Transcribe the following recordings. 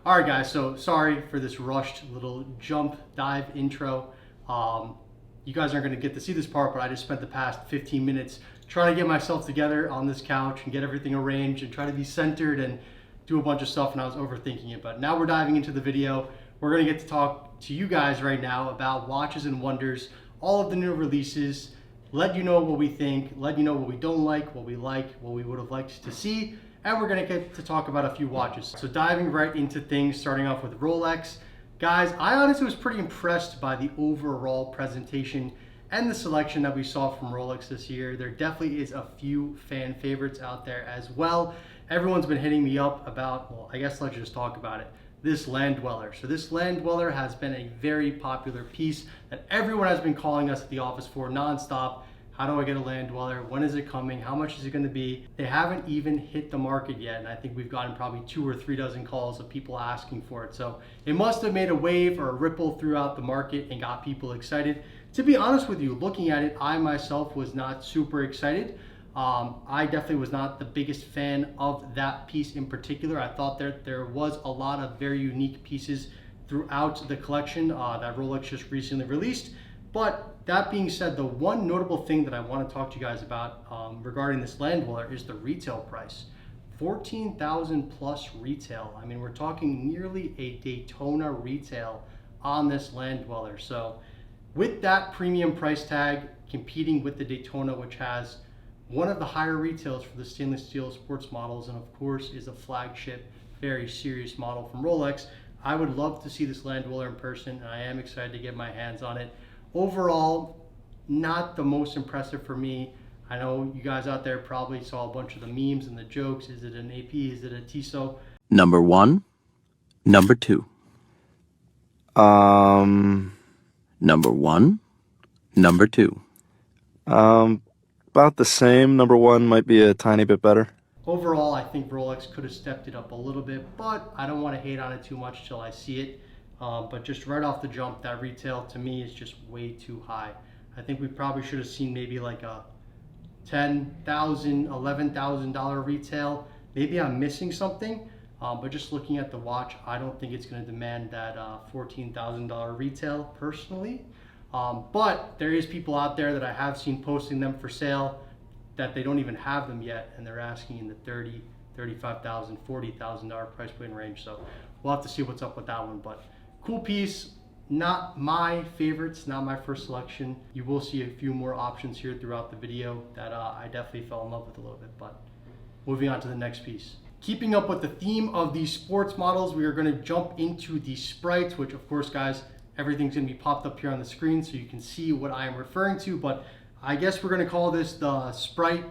All right, guys, so sorry for this rushed little jump dive intro. You guys aren't going to get to see this part, but I just spent the past 15 minutes trying to get myself together on this couch and get everything arranged and try to be centered and do a bunch of stuff, and I was overthinking it. But now we're diving into the video. We're going to get to talk to you guys right now about watches and wonders, all of the new releases, let you know what we think, let you know what we don't like, what we would have liked to see, and we're gonna get to talk about a few watches. So diving right into things, starting off with Rolex. Guys, I honestly was pretty impressed by the overall presentation and the selection that we saw from Rolex this year. There definitely is a few fan favorites out there as well. Everyone's been hitting me up about, well, I guess let's just talk about it. This Land Dweller. So this Land Dweller has been a very popular piece that everyone has been calling us at the office for nonstop. How do I get a Land Dweller? When is it coming? How much is it going to be? They haven't even hit the market yet, and I think we've gotten probably 2 or 3 dozen calls of people asking for it. So it must have made a wave or a ripple throughout the market and got people excited. To be honest with you, looking at it, I myself was not super excited. I definitely was not the biggest fan of that piece in particular. I thought there was a lot of very unique pieces throughout the collection that Rolex just recently released. But that being said, the one notable thing that I want to talk to you guys about regarding this Land Dweller is the retail price. 14,000 plus retail. I mean, we're talking nearly a Daytona retail on this Land Dweller. So with that premium price tag competing with the Daytona, which has one of the higher retails for the stainless steel sports models, and of course is a flagship, very serious model from Rolex, I would love to see this Land Dweller in person, and I am excited to get my hands on it. Overall, not the most impressive for me. I know you guys out there probably saw a bunch of the memes and the jokes. Is it an AP? Is it a Tissot? Number 1, number 2. Number 1, number 2. About the same. Number 1 might be a tiny bit better. Overall, I think Rolex could have stepped it up a little bit, but I don't want to hate on it too much till I see it. But just right off the jump, that retail to me is just way too high. I think we probably should have seen maybe like a $10,000, $11,000 retail. Maybe I'm missing something, but just looking at the watch, I don't think it's going to demand that $14,000 retail personally. But there is people out there that I have seen posting them for sale that they don't even have them yet, and they're asking in the $30,000, $35,000, $40,000 price point range. So we'll have to see what's up with that one. But cool piece, not my favorites, not my first selection. You will see a few more options here throughout the video that I definitely fell in love with a little bit. But moving on to the next piece. Keeping up with the theme of these sports models, we are going to jump into the sprites, which of course, guys, everything's going to be popped up here on the screen so you can see what I am referring to. But I guess we're going to call this the Sprite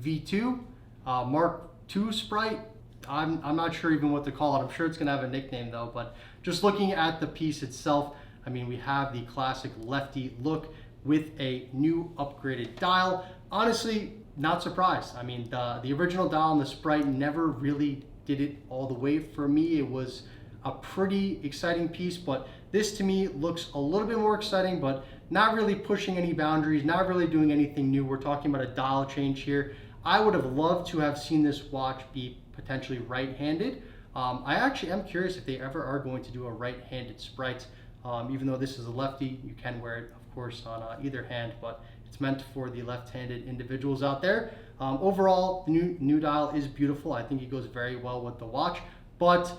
V2, Mark II Sprite. I'm not sure even what to call it. I'm sure it's going to have a nickname though, but just looking at the piece itself, I mean, we have the classic lefty look with a new upgraded dial. Honestly, not surprised. I mean, the original dial on the Sprite never really did it all the way for me. It was a pretty exciting piece, but this to me looks a little bit more exciting, but not really pushing any boundaries, not really doing anything new. We're talking about a dial change here. I would have loved to have seen this watch be potentially right-handed. I actually am curious if they ever are going to do a right-handed Sprite. Even though this is a lefty, you can wear it, of course, on either hand, but it's meant for the left-handed individuals out there. Overall, the new dial is beautiful. I think it goes very well with the watch, but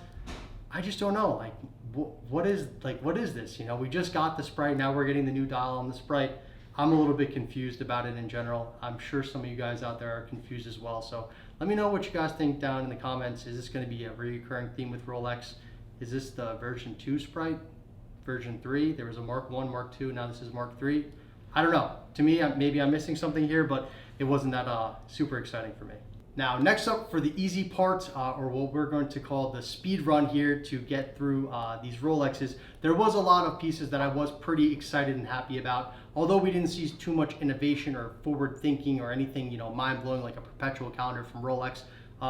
I just don't know. Like, what is this? You know, we just got the Sprite, now we're getting the new dial on the Sprite. I'm a little bit confused about it in general. I'm sure some of you guys out there are confused as well. So let me know what you guys think down in the comments. Is this going to be a recurring theme with Rolex? Is this the version 2 Sprite? Version 3? There was a Mark 1, Mark 2, now this is Mark 3. I don't know. To me, maybe I'm missing something here, but it wasn't that super exciting for me. Now, next up for the easy part, or what we're going to call the speed run here to get through these Rolexes, there was a lot of pieces that I was pretty excited and happy about. Although we didn't see too much innovation or forward thinking or anything, you know, mind blowing like a perpetual calendar from Rolex,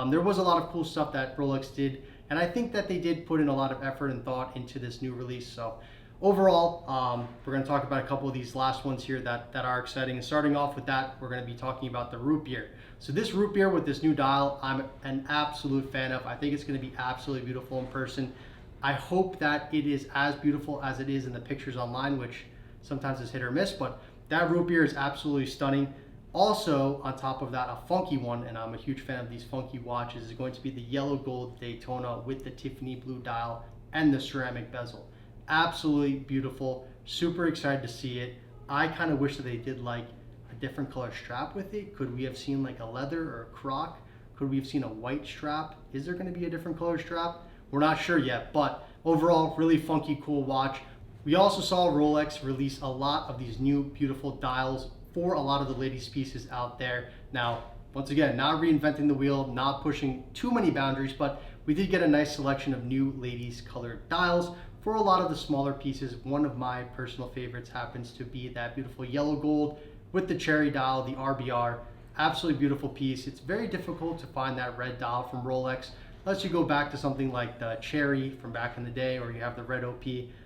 there was a lot of cool stuff that Rolex did, and I think that they did put in a lot of effort and thought into this new release. So overall, we're going to talk about a couple of these last ones here that are exciting. And starting off with that, we're going to be talking about the root beer. So this root beer with this new dial, I'm an absolute fan of. I think it's going to be absolutely beautiful in person. I hope that it is as beautiful as it is in the pictures online, which sometimes is hit or miss, but that root beer is absolutely stunning. Also, on top of that, a funky one, and I'm a huge fan of these funky watches, is going to be the yellow gold Daytona with the Tiffany blue dial and the ceramic bezel. Absolutely beautiful. Super excited to see it. I kind of wish that they did like a different color strap with it. Could we have seen like a leather or a croc? Could we have seen a white strap? Is there going to be a different color strap? We're not sure yet, but overall, really funky, cool watch. We also saw Rolex release a lot of these new beautiful dials for a lot of the ladies' pieces out there. Now, once again, not reinventing the wheel, not pushing too many boundaries, but we did get a nice selection of new ladies' colored dials for a lot of the smaller pieces. One of my personal favorites happens to be that beautiful yellow gold with the cherry dial, the RBR. Absolutely beautiful piece. It's very difficult to find that red dial from Rolex unless you go back to something like the cherry from back in the day, or you have the red OP.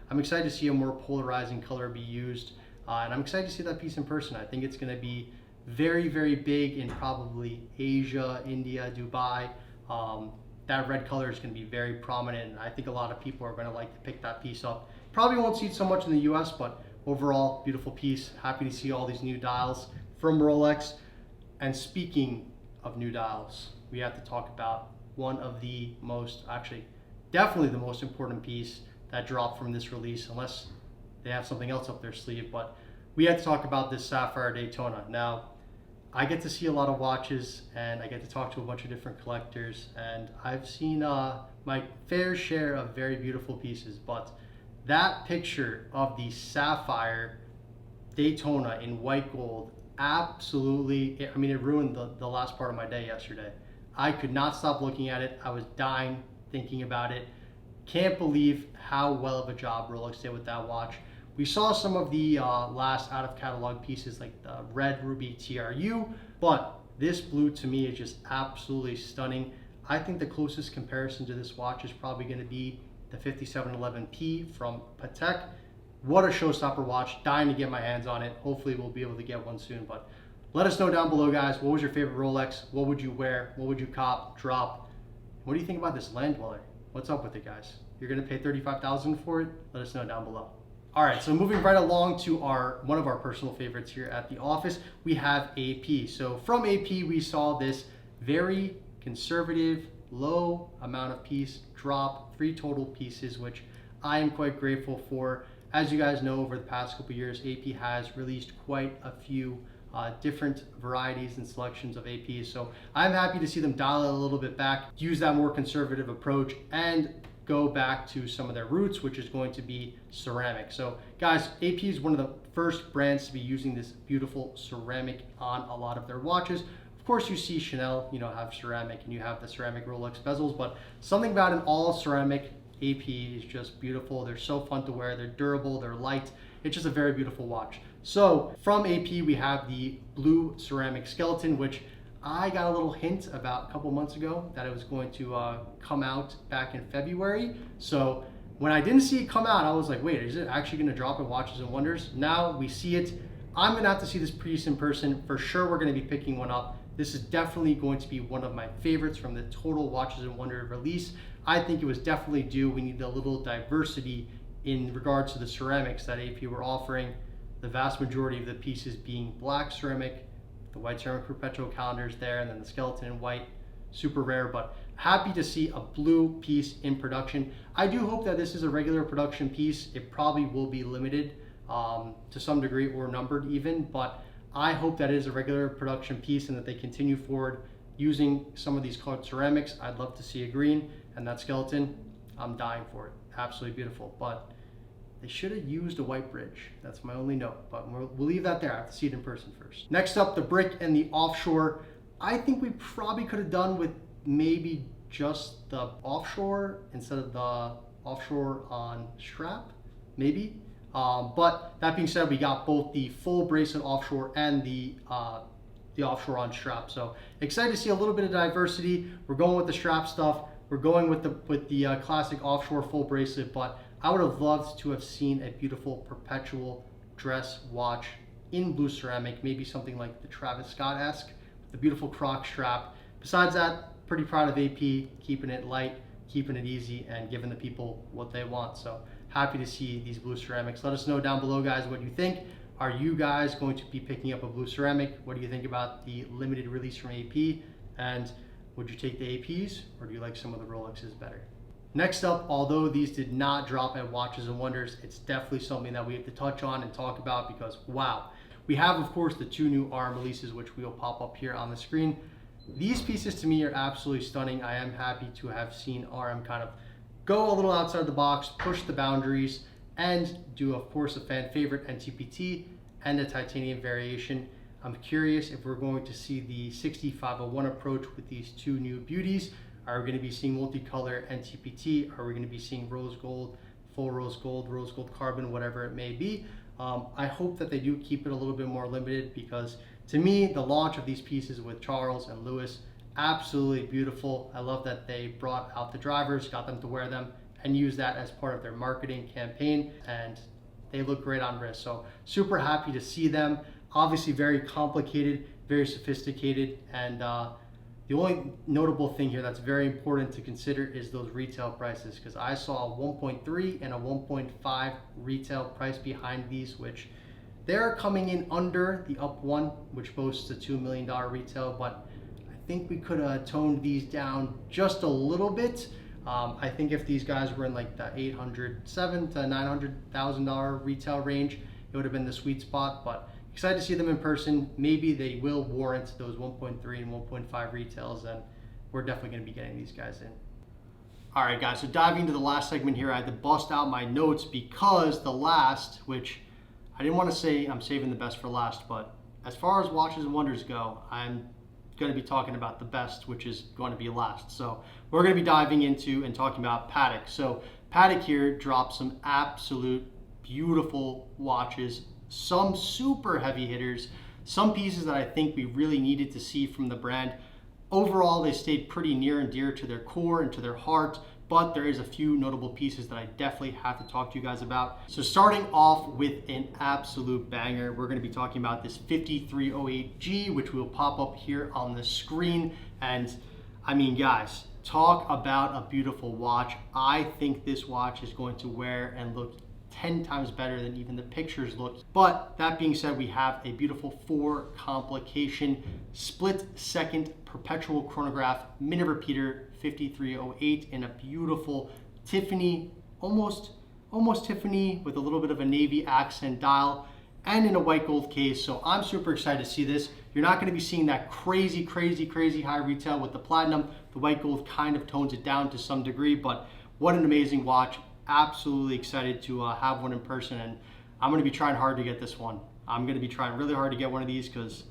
I'm excited to see a more polarizing color be used. And I'm excited to see that piece in person. I think it's going to be very, very big in probably Asia, India, Dubai. That red color is going to be very prominent, and I think a lot of people are going to like to pick that piece up. Probably won't see it so much in the US, but overall, beautiful piece. Happy to see all these new dials from Rolex. And speaking of new dials, we have to talk about one of the most, actually, definitely the most important piece that dropped from this release, unless they have something else up their sleeve, but we had to talk about this Sapphire Daytona. Now, I get to see a lot of watches, and I get to talk to a bunch of different collectors, and I've seen my fair share of very beautiful pieces, but that picture of the Sapphire Daytona in white gold, absolutely, I mean, it ruined the last part of my day yesterday. I could not stop looking at it. I was dying thinking about it. Can't believe how well of a job Rolex did with that watch. We saw some of the last out of catalog pieces like the red ruby TRU, but this blue to me is just absolutely stunning. I think the closest comparison to this watch is probably going to be the 5711P from Patek. What a showstopper watch. Dying to get my hands on it. Hopefully we'll be able to get one soon, but let us know down below, guys. What was your favorite Rolex? What would you wear? What would you cop, drop? What do you think about this Land Dweller? What's up with it, guys? You're going to pay $35,000 for it? Let us know down below. All right, so moving right along to one of our personal favorites here at the office, we have AP. So from AP, we saw this very conservative, low amount of piece drop, 3 total pieces, which I am quite grateful for. As you guys know, over the past couple years, AP has released quite a few different varieties and selections of APs. So I'm happy to see them dial it a little bit back, use that more conservative approach, and go back to some of their roots, which is going to be ceramic. So guys, AP is one of the first brands to be using this beautiful ceramic on a lot of their watches. Of course, you see Chanel, have ceramic, and you have the ceramic Rolex bezels, but something about an all ceramic AP is just beautiful. They're so fun to wear. They're durable, they're light. It's just a very beautiful watch. So from AP, we have the blue ceramic skeleton, which I got a little hint about a couple months ago that it was going to come out back in February. So when I didn't see it come out, I was like, wait, is it actually going to drop in Watches and Wonders? Now we see it. I'm going to have to see this piece in person. For sure, we're going to be picking one up. This is definitely going to be one of my favorites from the total Watches and Wonders release. I think it was definitely due. We need a little diversity in regards to the ceramics that AP were offering. The vast majority of the pieces being black ceramic, the white ceramic perpetual calendars there, and then the skeleton in white, super rare, but happy to see a blue piece in production. I do hope that this is a regular production piece. It probably will be limited to some degree, or numbered even, but I hope that it is a regular production piece and that they continue forward using some of these colored ceramics. I'd love to see a green, and that skeleton, I'm dying for it. Absolutely beautiful, but they should have used a white bridge. That's my only note, but we'll leave that there. I have to see it in person first. Next up, the brick and the offshore. I think we probably could have done with maybe just the offshore instead of the offshore on strap, maybe. But that being said, we got both the full bracelet offshore and the offshore on strap. So excited to see a little bit of diversity. We're going with the strap stuff. We're going with the classic offshore full bracelet, but I would have loved to have seen a beautiful perpetual dress watch in blue ceramic, maybe something like the Travis Scott-esque, the beautiful croc strap. Besides that, pretty proud of AP, keeping it light, keeping it easy and giving the people what they want. So happy to see these blue ceramics. Let us know down below, guys, what you think. Are you guys going to be picking up a blue ceramic? What do you think about the limited release from AP? And would you take the APs, or do you like some of the Rolexes better? Next up, although these did not drop at Watches and Wonders, it's definitely something that we have to touch on and talk about because, wow. We have, of course, the 2 new RM releases, which will pop up here on the screen. These pieces to me are absolutely stunning. I am happy to have seen RM kind of go a little outside the box, push the boundaries, and do, of course, a fan favorite NTPT and a titanium variation. I'm curious if we're going to see the 6501 approach with these 2 new beauties. Are we going to be seeing multicolor NTPT? Are we going to be seeing rose gold, full rose gold carbon, whatever it may be? I hope that they do keep it a little bit more limited because to me, the launch of these pieces with Charles and Lewis, absolutely beautiful. I love that they brought out the drivers, got them to wear them, and use that as part of their marketing campaign, and they look great on wrist. So super happy to see them. Obviously very complicated, very sophisticated, and the only notable thing here that's very important to consider is those retail prices, because I saw a 1.3 and a 1.5 retail price behind these, which they're coming in under the Up One, which boasts a $2 million retail, but I think we could have toned these down just a little bit. I think if these guys were in like the $807,000 to $900,000 retail range, it would have been the sweet spot, but excited to see them in person. Maybe they will warrant those 1.3 and 1.5 retails, and we're definitely going to be getting these guys in. All right, guys, so diving into the last segment here, I had to bust out my notes because the last, which I didn't want to say I'm saving the best for last, but as far as Watches and Wonders go, I'm going to be talking about the best, which is going to be last. So we're going to be diving into and talking about Patek. So Patek here dropped some absolute beautiful watches, some super heavy hitters, some pieces that I think we really needed to see from the brand. Overall, they stayed pretty near and dear to their core and to their heart, but there is a few notable pieces that I definitely have to talk to you guys about. So starting off with an absolute banger, we're going to be talking about this 5308G, which will pop up here on the screen. And I mean, guys, talk about a beautiful watch. I think this watch is going to wear and look 10 times better than even the pictures look. But that being said, we have a beautiful 4 complication split second perpetual chronograph minute repeater 5308 in a beautiful Tiffany, almost Tiffany with a little bit of a navy accent dial, and in a white gold case. So I'm super excited to see this. You're not going to be seeing that crazy high retail with the platinum. The white gold kind of tones it down to some degree, but what an amazing watch. Absolutely excited to have one in person, and I'm going to be trying hard to get this one. I'm going to be trying really hard to get one of these because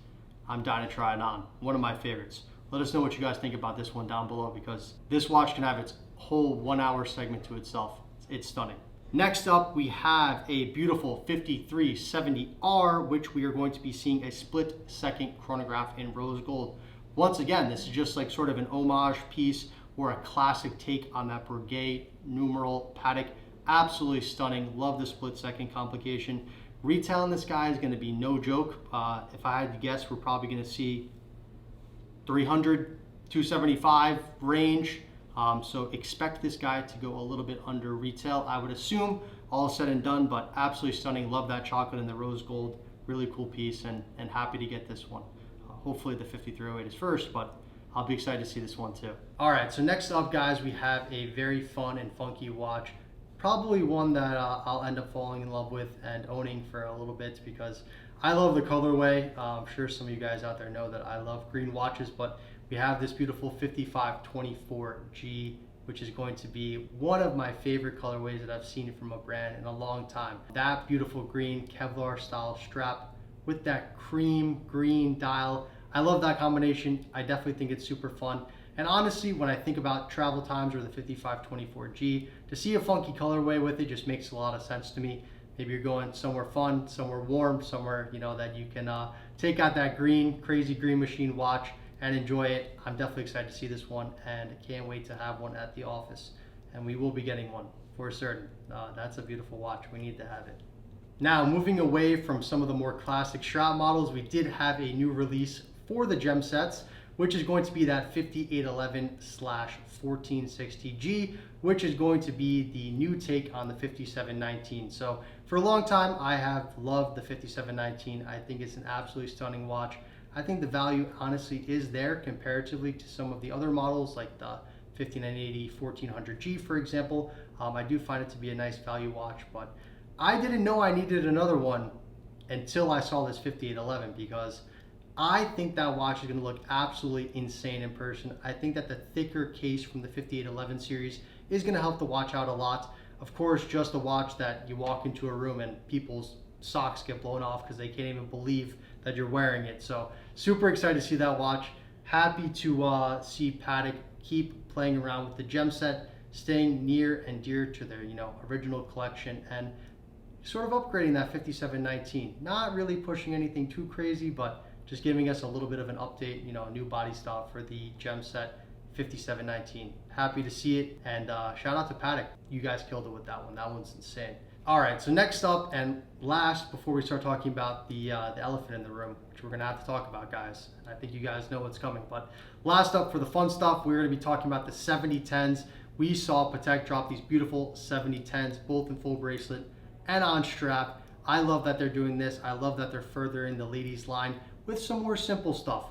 I'm dying to try it on. One of my favorites. Let us know what you guys think about this one down below, because this watch can have its whole 1 hour segment to itself. It's stunning. Next up, we have a beautiful 5370R, which we are going to be seeing a split second chronograph in rose gold. Once again, this is just like sort of an homage piece or a classic take on that Piguet numeral Patek. Absolutely stunning. Love the split second complication. Retail on this guy is going to be no joke. If I had to guess, we're probably going to see 300, 275 range. So expect this guy to go a little bit under retail, I would assume, all said and done, but absolutely stunning. Love that chocolate and the rose gold. Really cool piece, and happy to get this one. Hopefully the 5308 is first, but I'll be excited to see this one too. All right, so next up, guys, we have a very fun and funky watch. Probably one that I'll end up falling in love with and owning for a little bit because I love the colorway. I'm sure some of you guys out there know that I love green watches, but we have this beautiful 5524G, which is going to be one of my favorite colorways that I've seen from a brand in a long time. That beautiful green Kevlar style strap with that cream green dial. I love that combination. I definitely think it's super fun. And honestly, when I think about travel times or the 5524G, to see a funky colorway with it just makes a lot of sense to me. Maybe you're going somewhere fun, somewhere warm, somewhere that you can take out that green, crazy green machine watch and enjoy it. I'm definitely excited to see this one, and can't wait to have one at the office. And we will be getting one for certain. That's a beautiful watch. We need to have it. Now, moving away from some of the more classic strap models, we did have a new release for the gem sets. which is going to be that 5811/1460G, which is going to be the new take on the 5719. So for a long time, I have loved the 5719. I think it's an absolutely stunning watch. I think the value honestly is there comparatively to some of the other models like the 5980 1400G, for example. I do find it to be a nice value watch, but I didn't know I needed another one until I saw this 5811, because I think that watch is going to look absolutely insane in person. I think that the thicker case from the 5811 series is going to help the watch out a lot. Of course, just a watch that you walk into a room and people's socks get blown off because they can't even believe that you're wearing it. So super excited to see that watch. Happy to see Patek keep playing around with the gem set, staying near and dear to their original collection, and sort of upgrading that 5719. Not really pushing anything too crazy, but just giving us a little bit of an update, a new body style for the gem set 5719. Happy to see it, and shout out to Patek. You guys killed it with that one. That one's insane. All right, so next up and last, before we start talking about the elephant in the room, which we're gonna have to talk about, guys, and I think you guys know what's coming, but last up for the fun stuff, we're gonna be talking about the 7010s. We saw Patek drop these beautiful 7010s, both in full bracelet and on strap. I love that they're doing this. I love that they're furthering the ladies line with some more simple stuff.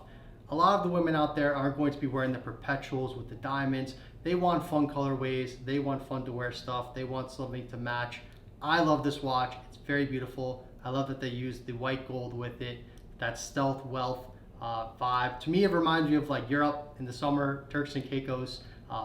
A lot of the women out there aren't going to be wearing the perpetuals with the diamonds. They want fun colorways. They want fun to wear stuff. They want something to match. I love this watch. It's very beautiful. I love that they used the white gold with it, that stealth wealth vibe. To me, it reminds me of like Europe in the summer, Turks and Caicos,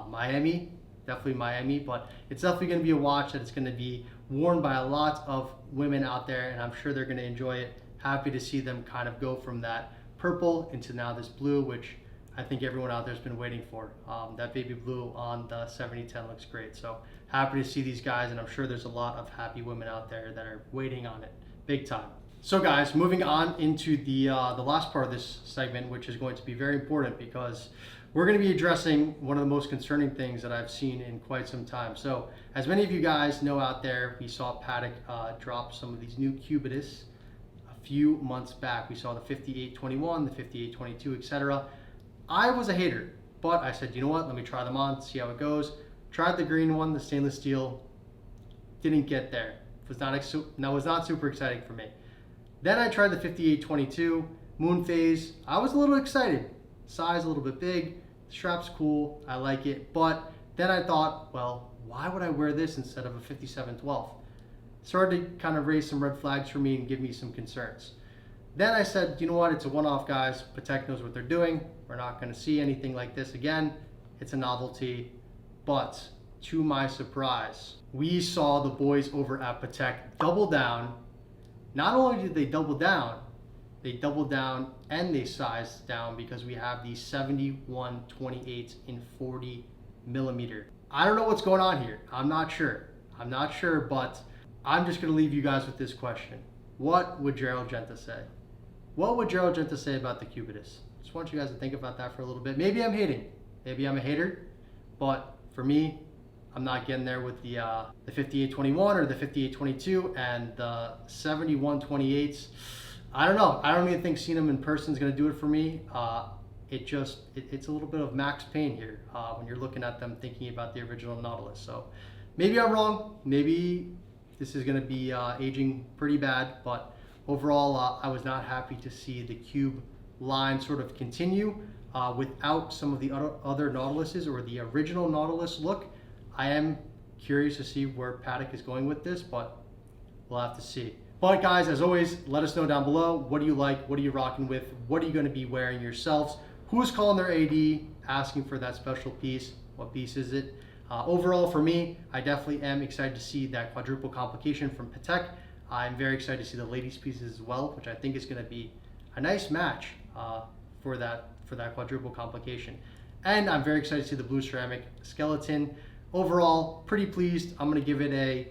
Miami, definitely Miami, but it's definitely going to be a watch that is going to be worn by a lot of women out there, and I'm sure they're going to enjoy it. Happy to see them kind of go from that purple into now this blue, which I think everyone out there has been waiting for. That baby blue on the 7010 looks great. So happy to see these guys, and I'm sure there's a lot of happy women out there that are waiting on it big time. So guys, moving on into the last part of this segment, which is going to be very important because we're going to be addressing one of the most concerning things that I've seen in quite some time. So as many of you guys know out there, we saw Patek drop some of these new cubitus a few months back. We saw the 5821, the 5822, etc. I was a hater, but I said, you know what, let me try them on, see how it goes. Tried the green one, the stainless steel, didn't get there. Was not super exciting for me. Then I tried the 5822 moon phase. I was a little excited. Size a little bit big, strap's cool, I like it. But then I thought, well, why would I wear this instead of a 5712? Started to kind of raise some red flags for me and give me some concerns. Then I said, you know what, it's a one-off, guys. Patek knows what they're doing. We're not going to see anything like this again. It's a novelty. But to my surprise, we saw the boys over at Patek double down. Not only did they doubled down and they sized down, because we have the 7128 in 40 millimeter. I don't know what's going on here. I'm not sure, but I'm just going to leave you guys with this question. What would Gerald Genta say? What would Gerald Genta say about the cubitus? Just want you guys to think about that for a little bit. Maybe I'm hating. Maybe I'm a hater. But for me, I'm not getting there with the 5821 or the 5822 and the 7128s. I don't know. I don't even think seeing them in person is going to do it for me. It's a little bit of Max Payne here when you're looking at them thinking about the original Nautilus. So maybe I'm wrong. Maybe this is going to be aging pretty bad, but overall, I was not happy to see the cube line sort of continue without some of the other Nautiluses or the original Nautilus look. I am curious to see where Patek is going with this, but we'll have to see. But guys, as always, let us know down below. What do you like? What are you rocking with? What are you going to be wearing yourselves? Who's calling their AD, asking for that special piece? What piece is it? Overall, for me, I definitely am excited to see that quadruple complication from Patek. I'm very excited to see the ladies pieces as well, which I think is going to be a nice match for that quadruple complication. And I'm very excited to see the blue ceramic skeleton. Overall, pretty pleased. I'm going to give it a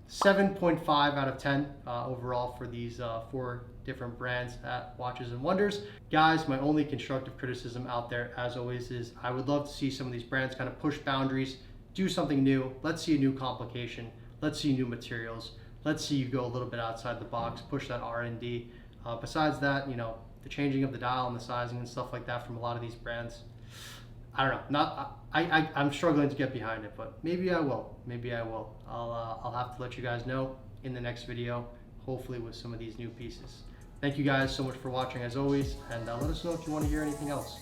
7.5 out of 10 overall for these 4 different brands at Watches and Wonders. Guys, my only constructive criticism out there, as always, is I would love to see some of these brands kind of push boundaries, do something new. Let's see a new complication. Let's see new materials. Let's see you go a little bit outside the box, push that R&D. Besides that, the changing of the dial and the sizing and stuff like that from a lot of these brands. I don't know. I'm struggling to get behind it, but maybe I will. Maybe I will. I'll have to let you guys know in the next video, hopefully with some of these new pieces. Thank you guys so much for watching as always, and let us know if you want to hear anything else.